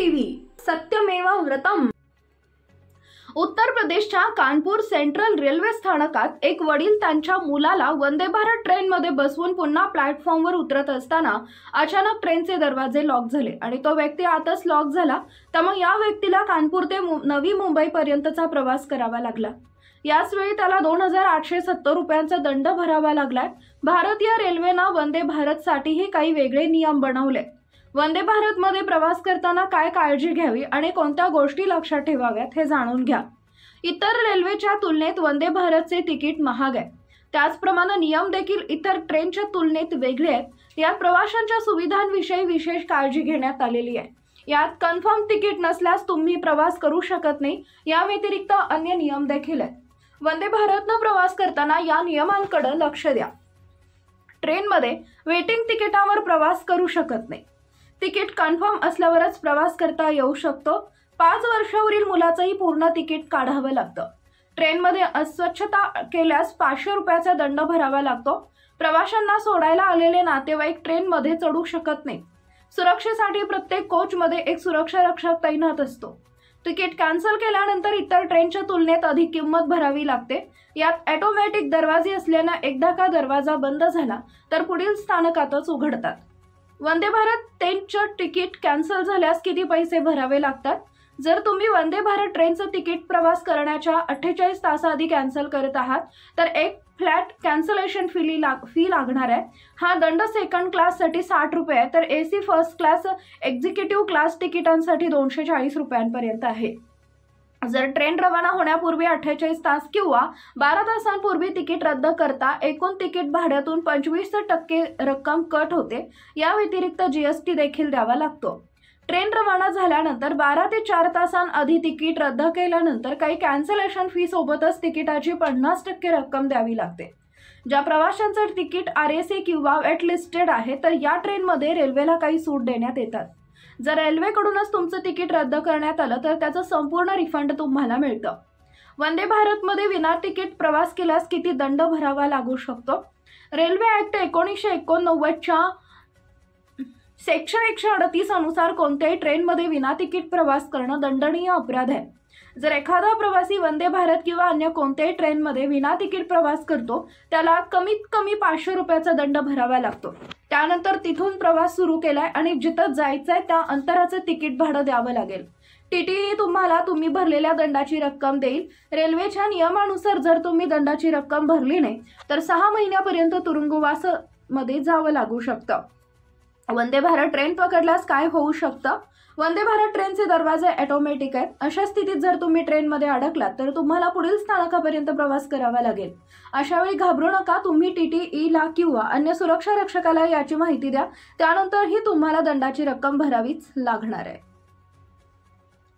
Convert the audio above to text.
TV सत्यमेव व्रतम। उत्तर प्रदेशच्या Kanpur central railway स्थानकात एक वडील त्यांच्या मुलाला वंदे भारत ट्रेनमध्ये बसवून पुन्हा प्लॅटफॉर्मवर उतरत असताना अचानक ट्रेनचे दरवाजे लॉक झाले आणि तो व्यक्ती आतच लॉक झाला। त्यामुळे या व्यक्तीला कानपूर ते नवी मुंबई पर्यंतचा प्रवास करावा लागला। याच वेळी त्याला 2870 रुपयांचा दंड भरावा लागलाय। भारतीय रेल्वेने वंदे भारतसाठीही काही वेगळे नियम बनवले। वंदे भारत मध्ये प्रवास करताना काय काळजी घ्यावी आणि कोणत्या गोष्टी लक्षात ठेवाव्यात हे जाणून घ्या। इतर रेल्वेच्या तुलनेत वंदे भारतचे तिकीट महाग आहे। त्याचप्रमाणे नियम देखील इतर ट्रेनच्या तुलनेत वेगळे आहेत। यात प्रवाशांच्या सुविधांविषयी विशेष काळजी घेण्यात आलेली आहे। यात कन्फर्म तिकीट नसल्यास तुम्ही प्रवास करू शकत नाही। या व्यतिरिक्त अन्य नियम देखील आहेत। वंदे भारतने प्रवास करताना या नियमांकडे लक्ष द्या। ट्रेनमध्ये वेटिंग तिकिटावर प्रवास करू शकत नाही। तिकीट कन्फर्म असल्यावरच प्रवास करता येऊ शकतो। 5 वर्षावरील मुलाचंही पूर्ण तिकीट काढावं लागतं। ट्रेनमध्ये अस्वच्छता केल्यास 500 रुपयाचा दंड भरावा लागतो। प्रवाशांना सोडायला आलेले नातेवाईक ट्रेनमध्ये चढू शकत नाही। सुरक्षेसाठी प्रत्येक कोचमध्ये एक सुरक्षा रक्षक तैनात असतो। तिकीट कॅन्सल केल्यानंतर इतर ट्रेनच्या तुलनेत अधिक किंमत भरावी लागते। यात ऑटोमॅटिक दरवाजे असल्याने एकदा का दरवाजा बंद झाला तर पुढील स्थानकातच उघडतात। वंदे भारत ट्रेनचं तिकीट कॅन्सल झाल्यास किती पैसे भरावे लागतात? जर तुम्ही वंदे भारत ट्रेनचं तिकीट प्रवास करण्याच्या 48 तासाआधी कॅन्सल करत आहात तर एक फ्लॅट कॅन्सलेशन फी लागणार आहे। हा दंड सेकंड क्लाससाठी 60 रुपये आहे, तर AC first class executive class तिकिटांसाठी 240 रुपयांपर्यंत आहे। जर ट्रेन रवाना होण्यापूर्वी 48 तास किंवा 12 तासांपूर्वी तिकीट रद्द करता एकूण तिकीट भाड्यातून 25% रक्कम कट होते। या व्यतिरिक्त जीएसटी देखील द्यावा लागतो। ट्रेन रवाना झाल्यानंतर 12 ते 4 तासांआधी तिकीट रद्द केल्यानंतर काही कॅन्सलेशन फी सोबतच तिकिटाची 50% रक्कम द्यावी लागते। ज्या प्रवाशांचं तिकीट आरएसी किंवा वेट लिस्टेड आहे तर या ट्रेनमध्ये रेल्वेला काही सूट देण्यात येतात। जर रेल्वेकडूनच तुमचं तिकीट रद्द करण्यात आलं तर त्याचं संपूर्ण रिफंड तुम्हाला मिळतं। वंदे भारतमध्ये विना तिकीट प्रवास केल्यास किती दंड भरावा लागू शकतो? रेल्वे ॲक्ट 1989च्या सेक्शन 138 अनुसार कोणत्याही ट्रेनमध्ये विना तिकीट प्रवास करणं दंडनीय अपराध आहे। जर एखादा प्रवासी वंदे भारत किंवा अन्य कोणत्याही ट्रेनमध्ये विना तिकीट प्रवास करतो त्याला कमीत कमी 500 रुपयाचा दंड भरावा लागतो। त्यानंतर तिथून प्रवास सुरू केलाय आणि जिथं जायचंय त्या अंतराचं तिकीट भाडं द्यावं लागेल। टीटीई तुम्हाला तुम्ही भरलेल्या दंडाची रक्कम देईल। रेल्वेच्या नियमानुसार जर तुम्ही दंडाची रक्कम भरली नाही तर 6 महिन्यापर्यंत तुरुंगवास मध्ये जावं लागू शकतं। वंदे भारत ट्रेन पकडल्यास काय होऊ शकतं? वंदे भारत ट्रेनचे दरवाजे ऑटोमॅटिक आहेत। अशा स्थितीत जर तुम्ही ट्रेनमध्ये अडकलात तर तुम्हाला पुढील स्थानकापर्यंत प्रवास करावा लागेल। अशा वेळी घाबरू नका। तुम्ही टीटीईला किंवा अन्य सुरक्षा रक्षकाला याची माहिती द्या। त्यानंतरही तुम्हाला दंडाची रक्कम भरावीच लागणार आहे।